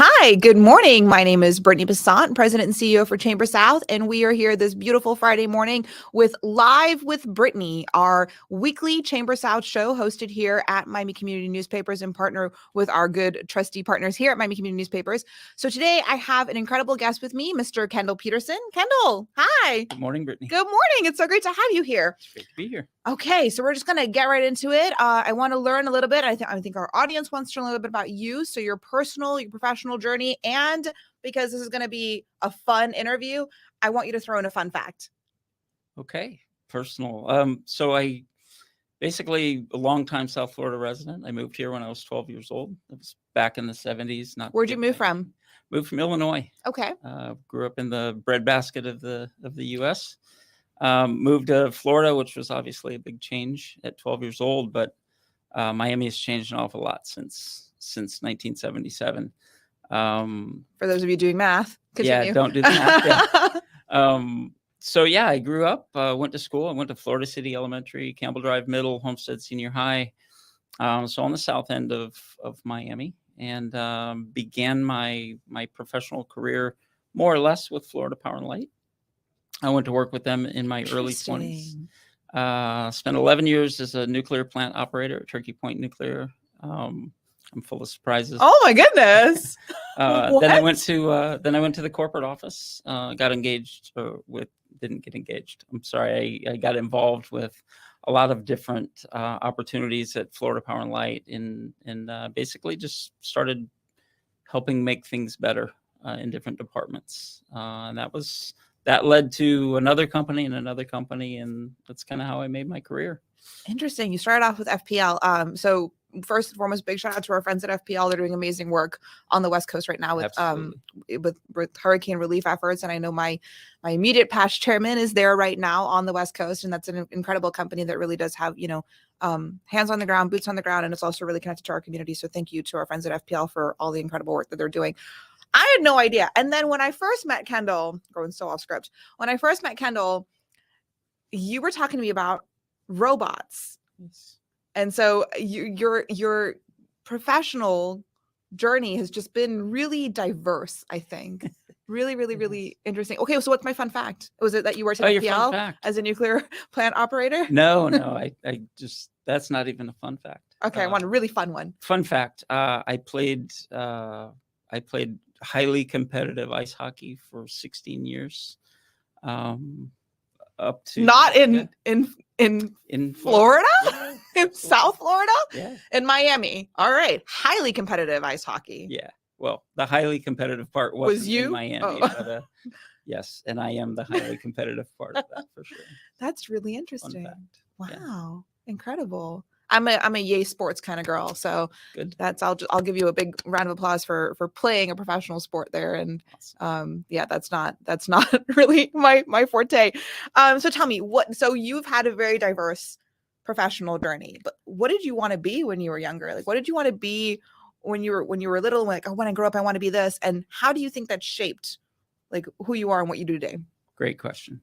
Hi, good morning. My name is Brittnie Bassant, President and CEO for ChamberSOUTH, and we are here this beautiful Friday morning with Live with Brittnie, our weekly ChamberSOUTH show hosted here at Miami Community Newspapers in partner with our good trustee partners here at Miami Community Newspapers. So today I have an incredible guest with me, Mr. Kendall Peterson. Kendall, hi. Good morning, Brittnie. Good morning. It's so great to have you here. It's great to be here. Okay, so we're just gonna get right into it. I want to learn a little bit. I think our audience wants to learn a little bit about you, so your personal, your professional journey, and because this is going to be a fun interview, I want you to throw in a fun fact. Okay, personal. So I basically a longtime South Florida resident. I moved here when I was 12 years old. It was back in the 70s. Where'd you move from? Moved from Illinois. Okay. Grew up in the breadbasket of the U.S. Moved to Florida, which was obviously a big change at 12 years old, but Miami has changed an awful lot since 1977. For those of you doing math, continue. Yeah, don't do the math. Yeah. So yeah, I grew up, went to school. I went to Florida City Elementary, Campbell Drive Middle, Homestead Senior High. So on the south end of Miami, and began my professional career more or less with Florida Power and Light. I went to work with them in my early 20s. Spent 11 years as a nuclear plant operator at Turkey Point Nuclear. I'm full of surprises. Oh my goodness! Then I went to the corporate office. Got engaged didn't get engaged. I'm sorry. I got involved with a lot of different opportunities at Florida Power and Light, and basically just started helping make things better in different departments. And that led to another company, and that's kind of how I made my career. Interesting. You started off with FPL. So first and foremost, big shout out to our friends at FPL. They're doing amazing work on the West Coast right now with hurricane relief efforts. And I know my immediate past chairman is there right now on the West Coast, and that's an incredible company that really does have hands on the ground, boots on the ground, and it's also really connected to our community. So thank you to our friends at FPL for all the incredible work that they're doing. I had no idea. And then when I first met Kendall, going so off script, when I first met Kendall, you were talking to me about robots. Yes. And so your professional journey has just been really diverse, I think. Really, really, really interesting. Okay, so what's my fun fact? Was it that you worked at FPL as a nuclear plant operator? No, I just, that's not even a fun fact. Okay, I want a really fun one. Fun fact, I played highly competitive ice hockey for 16 years. Up to not in Florida? Yeah. In South Florida? Yeah. In Miami. All right. Highly competitive ice hockey. Yeah. Well, the highly competitive part was you in Miami. Oh. But, yes, and I am the highly competitive part of that for sure. That's really interesting. Wow. Yeah. Incredible. I'm a yay sports kind of girl, so good. I'll give you a big round of applause for playing a professional sport there. And yeah, that's not really my forte. So tell me so you've had a very diverse professional journey, but what did you want to be when you were younger? Like, what did you want to be when you were little? Like, oh, when I grow up, I want to be this. And how do you think that shaped like who you are and what you do today? Great question.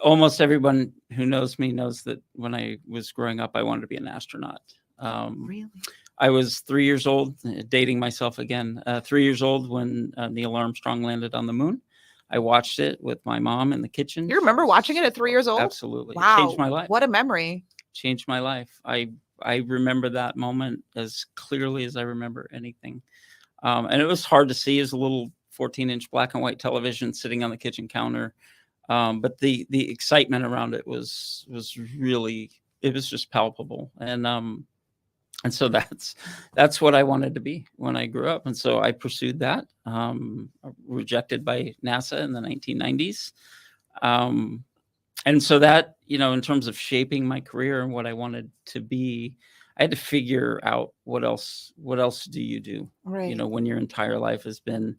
Almost everyone who knows me knows that when I was growing up, I wanted to be an astronaut. Really? I was 3 years old, dating myself again, 3 years old when Neil Armstrong landed on the moon. I watched it with my mom in the kitchen. You remember watching it at 3 years old? Absolutely. Wow. It changed my life. What a memory. Changed my life. I remember that moment as clearly as I remember anything. And it was hard to see as a little 14-inch black and white television sitting on the kitchen counter. But the excitement around it was really, it was just palpable. And so that's what I wanted to be when I grew up. And so I pursued that, rejected by NASA in the 1990s. And so that, in terms of shaping my career and what I wanted to be, I had to figure out what else do you do? Right. When your entire life has been,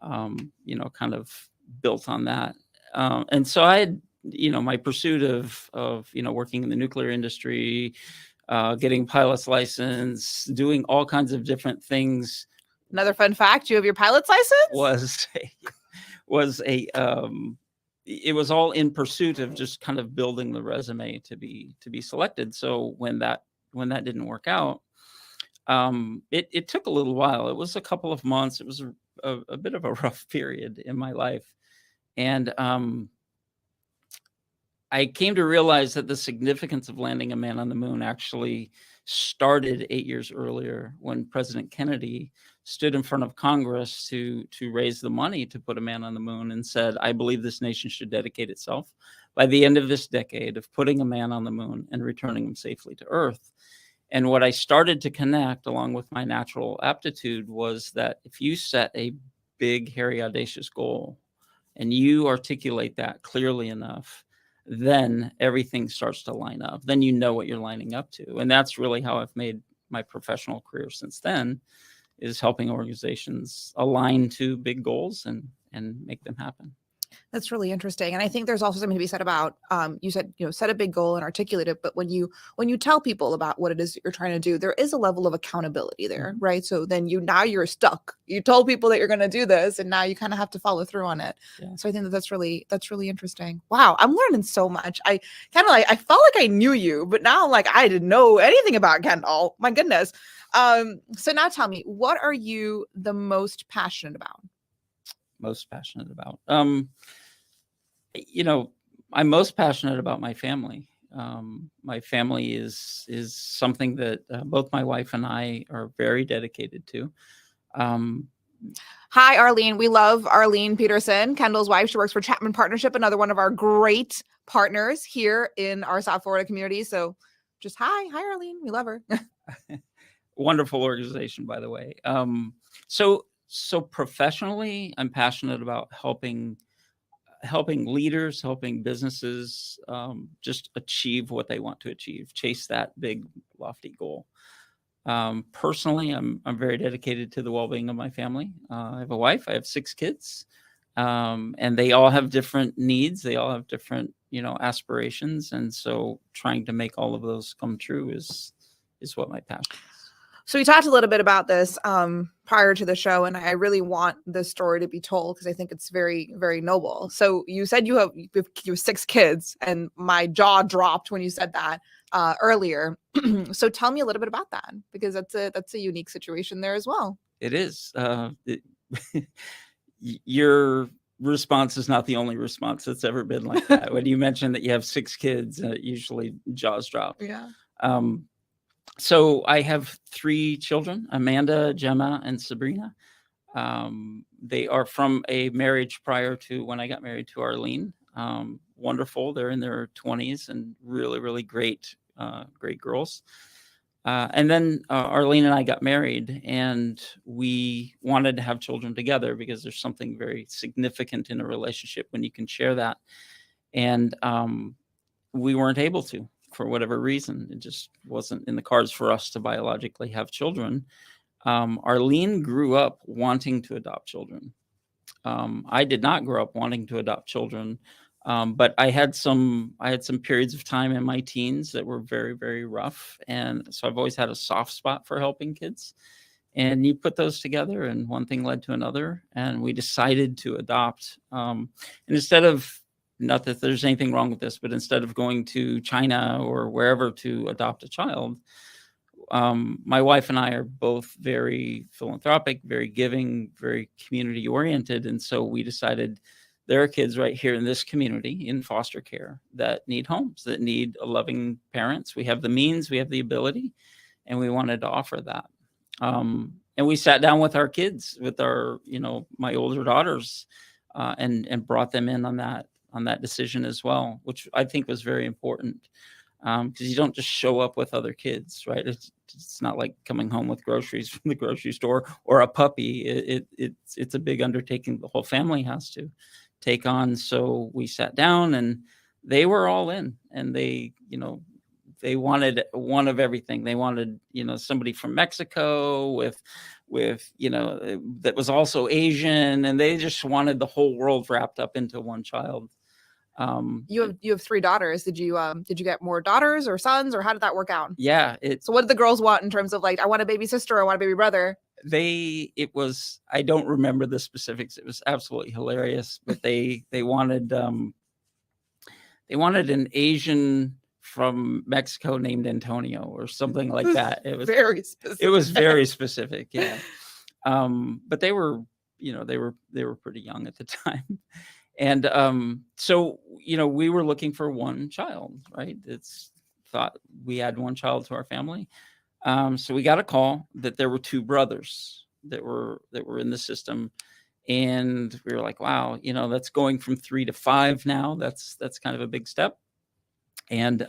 kind of built on that. And so I had, my pursuit of working in the nuclear industry, getting pilot's license, doing all kinds of different things. Another fun fact: you have your pilot's license. It was all in pursuit of just kind of building the resume to be selected. So when that didn't work out, It took a little while. It was a couple of months. It was a bit of a rough period in my life. And I came to realize that the significance of landing a man on the moon actually started 8 years earlier when President Kennedy stood in front of Congress to raise the money to put a man on the moon and said, I believe this nation should dedicate itself by the end of this decade of putting a man on the moon and returning him safely to Earth. And what I started to connect along with my natural aptitude was that if you set a big, hairy, audacious goal and you articulate that clearly enough, then everything starts to line up. Then you know what you're lining up to. And that's really how I've made my professional career since then, is helping organizations align to big goals and make them happen. That's really interesting. And I think there's also something to be said about, you said, set a big goal and articulate it. But when you tell people about what it is that you're trying to do, there is a level of accountability there, right? So then now you're stuck. You told people that you're going to do this, and now you kind of have to follow through on it. Yeah. So I think that's really interesting. Wow. I'm learning so much. I felt like I knew you, but now I'm like, I didn't know anything about Kendall. My goodness. So now tell me, what are you the most passionate about? Most passionate about? I'm most passionate about my family. My family is something that both my wife and I are very dedicated to. Hi, Arlene. We love Arlene Peterson, Kendall's wife. She works for Chapman Partnership, another one of our great partners here in our South Florida community. So just hi, Arlene. We love her. Wonderful organization, by the way. So professionally, I'm passionate about helping leaders, helping businesses just achieve what they want to achieve, chase that big, lofty goal. Personally, I'm very dedicated to the well-being of my family. I have a wife. I have 6 kids, and they all have different needs. They all have different, aspirations, and so trying to make all of those come true is what my passion is. So we talked a little bit about this prior to the show, and I really want this story to be told because I think it's very, very noble. So you said you have 6 kids, and my jaw dropped when you said that earlier. So tell me a little bit about that, because that's a unique situation there as well. It is. Your response is not the only response that's ever been like that. When you mentioned that you have 6 kids, usually jaws drop. Yeah. So I have 3 children, Amanda, Gemma, and Sabrina. They are from a marriage prior to when I got married to Arlene. Wonderful. They're in their 20s and really, really great girls. And then Arlene and I got married, and we wanted to have children together because there's something very significant in a relationship when you can share that. And we weren't able to. For whatever reason, it just wasn't in the cards for us to biologically have children. Arlene grew up wanting to adopt children. I did not grow up wanting to adopt children, but I had some periods of time in my teens that were very, very rough, and so I've always had a soft spot for helping kids. And you put those together, and one thing led to another, and we decided to adopt. And instead of, not that there's anything wrong with this, but instead of going to China or wherever to adopt a child, my wife and I are both very philanthropic, very giving, very community oriented. And so we decided there are kids right here in this community in foster care that need homes, that need a loving parents. We have the means, we have the ability, and we wanted to offer that. And we sat down with our kids, with our, my older daughters, and brought them in on that decision as well, which I think was very important, because you don't just show up with other kids, right? It's not like coming home with groceries from the grocery store or a puppy. It's a big undertaking the whole family has to take on. So we sat down, and they were all in, and they wanted one of everything. They wanted, somebody from Mexico with that was also Asian, and they just wanted the whole world wrapped up into one child. You have 3 daughters. Did you get more daughters or sons, or how did that work out? Yeah. So what did the girls want in terms of, like, I want a baby sister, I want a baby brother? I don't remember the specifics. It was absolutely hilarious, but they wanted an Asian from Mexico named Antonio or something like that. It was very specific. It was very specific. Yeah. But they were, they were pretty young at the time. And so, we were looking for one child, right? It's thought we had one child to our family. So we got a call that there were two brothers that were in the system. And we were like, wow, that's going from 3 to 5 now. That's kind of a big step. And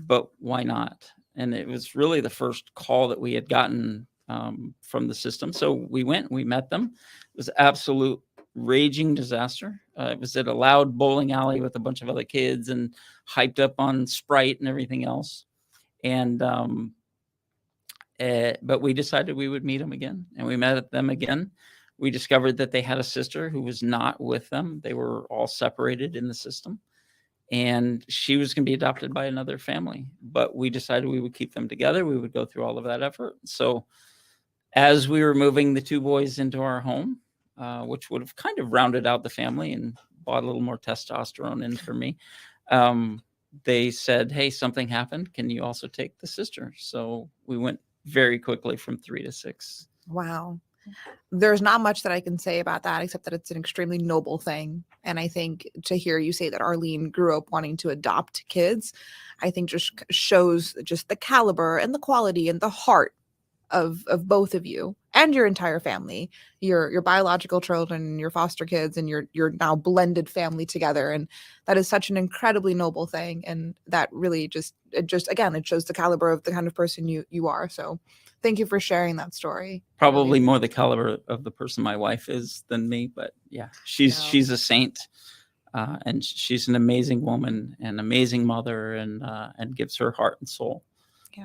but why not? And it was really the first call that we had gotten from the system. So we went, we met them. It was absolute raging disaster. It was at a loud bowling alley with a bunch of other kids and hyped up on Sprite and everything else. And but we decided we would meet them again, and we met them again. We discovered that they had a sister who was not with them. They were all separated in the system, and she was going to be adopted by another family. But we decided we would keep them together. We would go through all of that effort. So as we were moving the two boys into our home, which would have kind of rounded out the family and bought a little more testosterone in for me, they said, hey, something happened. Can you also take the sister? So we went very quickly from 3 to 6. Wow. There's not much that I can say about that, except that it's an extremely noble thing. And I think to hear you say that Arlene grew up wanting to adopt kids, I think just shows just the caliber and the quality and the heart of both of you and your entire family, your biological children and your foster kids and your now blended family together. And that is such an incredibly noble thing. And that really just again, it shows the caliber of the kind of person you are. So thank you for sharing that story. Probably more the caliber of the person my wife is than me, but yeah, she's a saint. And she's an amazing woman and amazing mother, and gives her heart and soul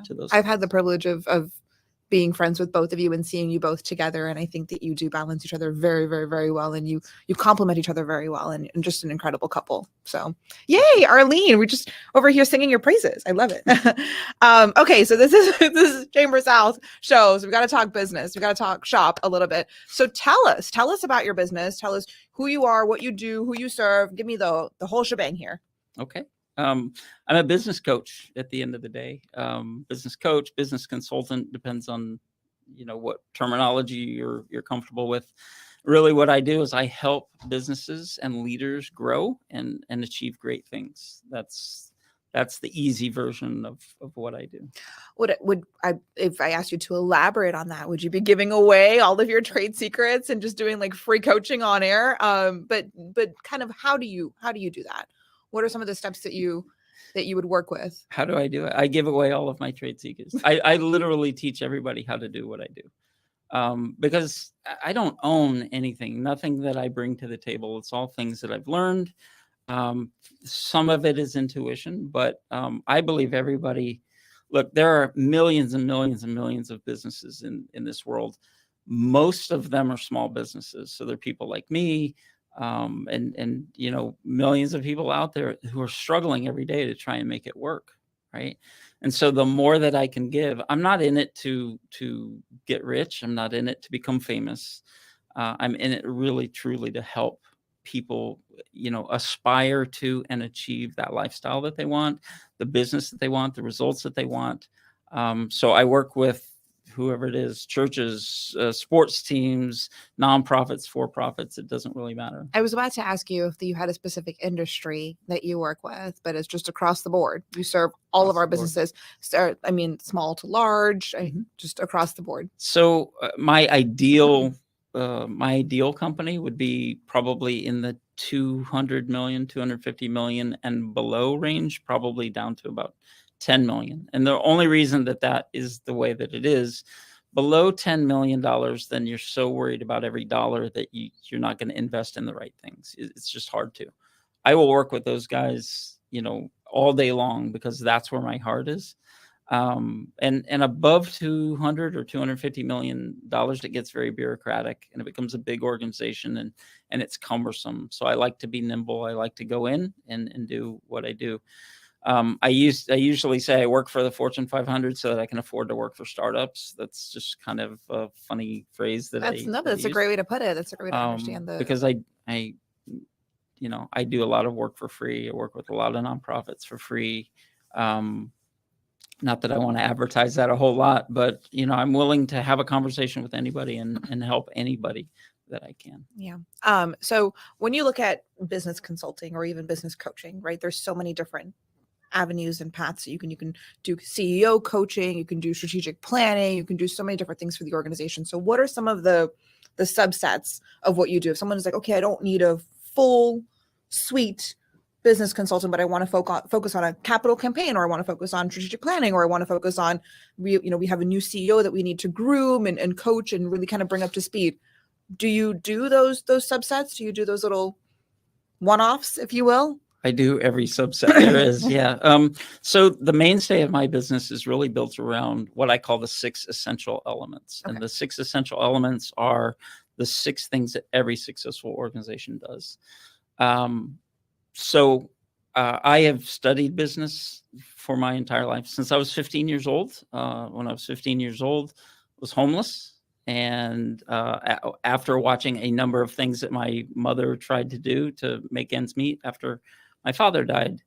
to those. I've had the privilege of being friends with both of you and seeing you both together. And I think that you do balance each other very, very, very well. And you complement each other very well, and just an incredible couple. So yay, Arlene, we're just over here singing your praises. I love it. Okay. So this is Chamber South show. So we got to talk business. We got to talk shop a little bit. So tell us about your business. Tell us who you are, what you do, who you serve. Give me the whole shebang here. Okay. I'm a business coach at the end of the day. Business coach, business consultant, depends on, what terminology you're comfortable with. Really what I do is I help businesses and leaders grow and achieve great things. That's the easy version of what I do. If I asked you to elaborate on that, would you be giving away all of your trade secrets and just doing like free coaching on air? But kind of how do you do that? What are some of the steps that you would work with? How do I do it? I give away all of my trade secrets. I literally teach everybody how to do what I do. Because I don't own anything, nothing that I bring to the table. It's all things that I've learned. Some of it is intuition, but I believe everybody, look, there are millions and millions and millions of businesses in this world. Most of them are small businesses. So they're people like me, and millions of people out there who are struggling every day to try and make it work, right? And so the more that I can give, I'm not in it to get rich. I'm not in it to become famous. I'm in it really, truly to help people, aspire to and achieve that lifestyle that they want, the business that they want, the results that they want. So I work with whoever it is, churches, sports teams, nonprofits, for-profits, it doesn't really matter. I was about to ask you if you had a specific industry that you work with, but it's just across the board. You serve all of our businesses, small to large, just across the board. So my ideal company would be probably in the 200 million, 250 million and below range, probably down to about 10 million. And the only reason that is the way that it is, below $10 million, then you're so worried about every dollar that you're not going to invest in the right things. It's just hard to. I will work with those guys, all day long, because that's where my heart is. And above 200 or 250 million dollars, it gets very bureaucratic and it becomes a big organization and it's cumbersome. So I like to be nimble. I like to go in and do what I do. I usually say I work for the Fortune 500 so that I can afford to work for startups. That's just kind of a funny phrase that's a great way to put it. That's a great way to understand because I do a lot of work for free. I work with a lot of nonprofits for free. Not that I want to advertise that a whole lot, but I'm willing to have a conversation with anybody and help anybody that I can. Yeah. So when you look at business consulting or even business coaching, right, there's so many different avenues and paths that you can do CEO coaching, you can do strategic planning, you can do so many different things for the organization. So what are some of the subsets of what you do? If someone is like, okay, I don't need a full suite business consultant, but I want to focus on a capital campaign, or I want to focus on strategic planning, or I want to focus on, we have a new CEO that we need to groom and coach and really kind of bring up to speed. Do you do those subsets? Do you do those little one-offs, if you will? I do every subset there is. Yeah. So the mainstay of my business is really built around what I call the 6 essential elements. Okay. And the 6 essential elements are the 6 things that every successful organization does. So I have studied business for my entire life since I was 15 years old. When I was 15 years old, I was homeless. And after watching a number of things that my mother tried to do to make ends meet after my father died.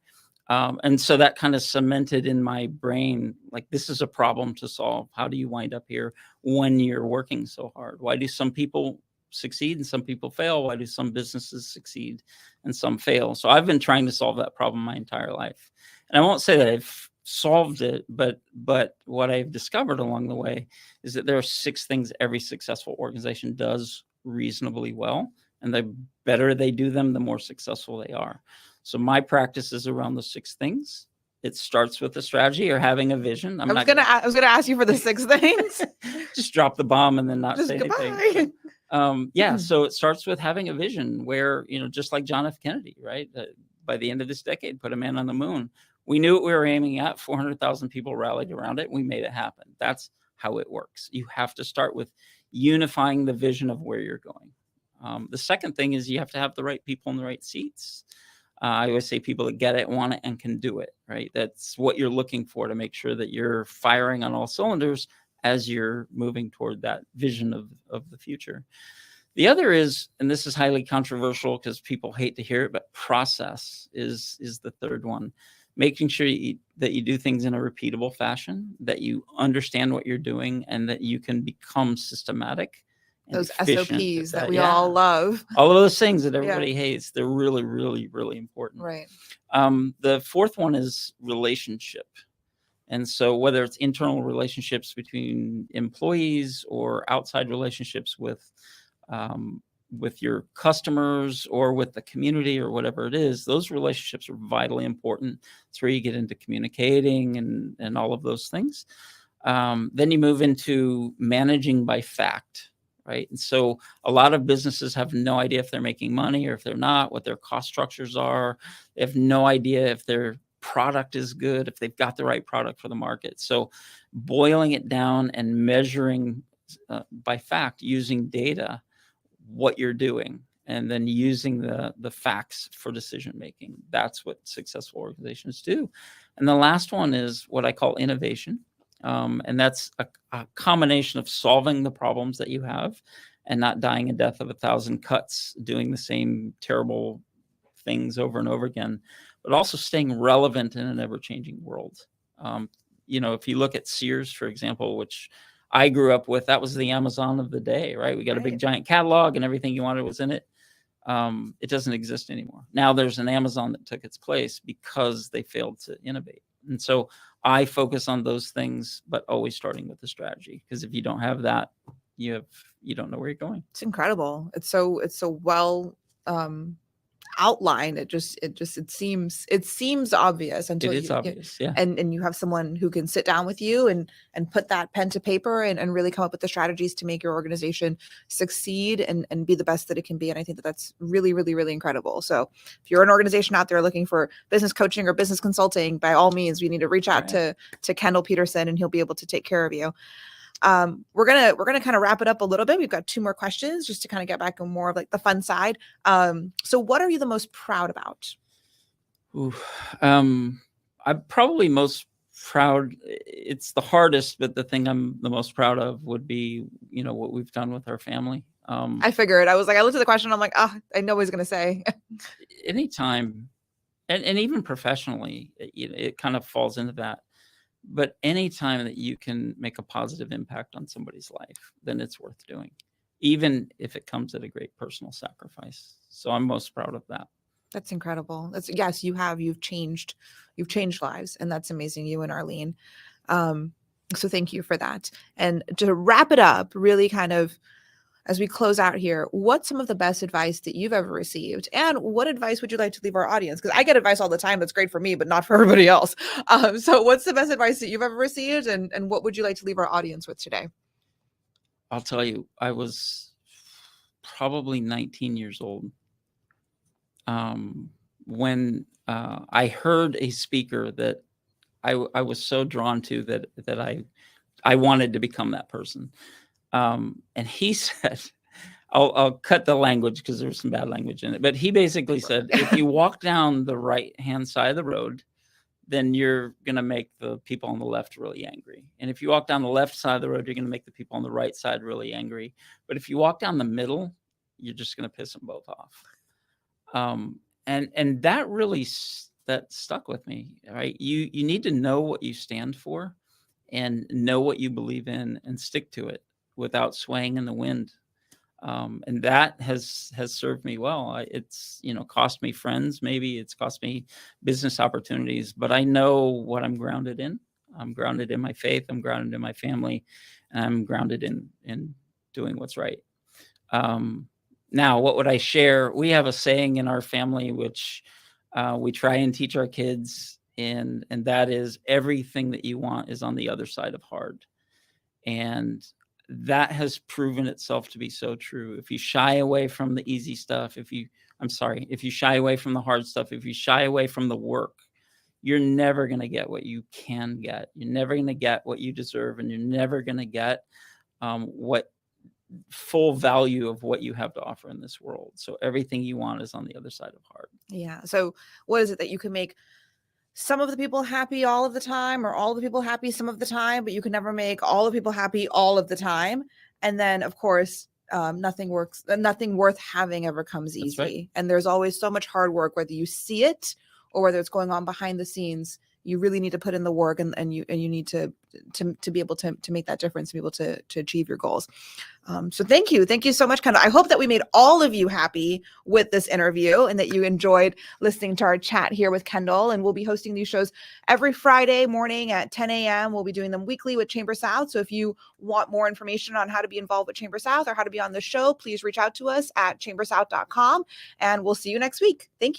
And so that kind of cemented in my brain, like, this is a problem to solve. How do you wind up here when you're working so hard? Why do some people succeed and some people fail? Why do some businesses succeed and some fail? So I've been trying to solve that problem my entire life. And I won't say that I've solved it, but what I've discovered along the way is that there are 6 things every successful organization does reasonably well. And the better they do them, the more successful they are. So my practice is around the 6 things. It starts with a strategy or having a vision. I was gonna ask you for the 6 things. Just drop the bomb and then not say anything. So it starts with having a vision where, just like John F. Kennedy, right? By the end of this decade, put a man on the moon. We knew what we were aiming at. 400,000 people rallied around it. We made it happen. That's how it works. You have to start with unifying the vision of where you're going. The second thing is you have to have the right people in the right seats. I always say people that get it, want it, and can do it, right? That's what you're looking for to make sure that you're firing on all cylinders as you're moving toward that vision of the future. The other is, and this is highly controversial because people hate to hear it, but process is the third one. Making sure that you do things in a repeatable fashion, that you understand what you're doing, and that you can become systematic. Those SOPs that we all love. All of those things that everybody hates, they're really, really, really important. Right. The fourth one is relationship. And so whether it's internal relationships between employees or outside relationships with your customers or with the community or whatever it is, those relationships are vitally important. It's where you get into communicating and all of those things. Then you move into managing by fact, right? And so a lot of businesses have no idea if they're making money or if they're not, what their cost structures are. They have no idea if their product is good, if they've got the right product for the market. So boiling it down and measuring by fact, using data, what you're doing, and then using the facts for decision making. That's what successful organizations do. And the last one is what I call innovation. And that's a combination of solving the problems that you have and not dying a death of 1,000 cuts, doing the same terrible things over and over again, but also staying relevant in an ever-changing world. If you look at Sears, for example, which I grew up with, that was the Amazon of the day, right? We got a big giant catalog and everything you wanted was in it. It doesn't exist anymore. Now there's an Amazon that took its place because they failed to innovate. And so I focus on those things, but always starting with the strategy, because if you don't have that, you don't know where you're going. It's incredible. It's so well outlined. It seems obvious until it is obvious. Yeah. And you have someone who can sit down with you and put that pen to paper and really come up with the strategies to make your organization succeed and be the best that it can be. And I think that's really, really, really incredible. So if you're an organization out there looking for business coaching or business consulting, by all means, we need to reach out to Kendall Peterson, and he'll be able to take care of you. We're gonna kind of wrap it up a little bit. We've got 2 more questions just to kind of get back on more of like the fun side. So what are you the most proud about? I'm probably most proud. It's the hardest, but the thing I'm the most proud of would be, what we've done with our family. I figured. I was like, I looked at the question. I'm like, I know what he's going to say. Anytime, and even professionally, it kind of falls into that. But anytime that you can make a positive impact on somebody's life, then it's worth doing, even if it comes at a great personal sacrifice. So I'm most proud of that. That's incredible. Yes, you've changed lives, and that's amazing. You and Arlene. So thank you for that. And to wrap it up, really kind of as we close out here, what's some of the best advice that you've ever received? And what advice would you like to leave our audience? Because I get advice all the time that's great for me, but not for everybody else. So what's the best advice that you've ever received? And what would you like to leave our audience with today? I'll tell you, I was probably 19 years old when I heard a speaker that I was so drawn to that I wanted to become that person. And he said, I'll cut the language because there's some bad language in it, but he basically said, if you walk down the right-hand side of the road, then you're going to make the people on the left really angry. And if you walk down the left side of the road, you're going to make the people on the right side really angry. But if you walk down the middle, you're just going to piss them both off. And that really, that stuck with me, right? You need to know what you stand for and know what you believe in and stick to it without swaying in the wind. And that has served me well. It's, cost me friends. Maybe it's cost me business opportunities, but I know what I'm grounded in. I'm grounded in my faith. I'm grounded in my family, and I'm grounded in doing what's right. Now, what would I share? We have a saying in our family, which we try and teach our kids, and that is, everything that you want is on the other side of hard. And that has proven itself to be so true. If you shy away from the easy stuff, if you shy away from the hard stuff, if you shy away from the work, you're never going to get what you can get. You're never going to get what you deserve, and you're never going to get what full value of what you have to offer in this world. So everything you want is on the other side of hard. Yeah. So what is it that you can make some of the people happy all of the time, or all the people happy some of the time, but you can never make all the people happy all of the time? And then, of course, nothing worth having ever comes easy. Right. And there's always so much hard work, whether you see it or whether it's going on behind the scenes. You really need to put in the work, and you need to be able to make that difference, to be able to achieve your goals. So thank you so much, Kendall. I hope that we made all of you happy with this interview, and that you enjoyed listening to our chat here with Kendall. And we'll be hosting these shows every Friday morning at 10 a.m. We'll be doing them weekly with ChamberSOUTH. So if you want more information on how to be involved with ChamberSOUTH or how to be on the show, please reach out to us at chambersouth.com, and we'll see you next week. Thank you.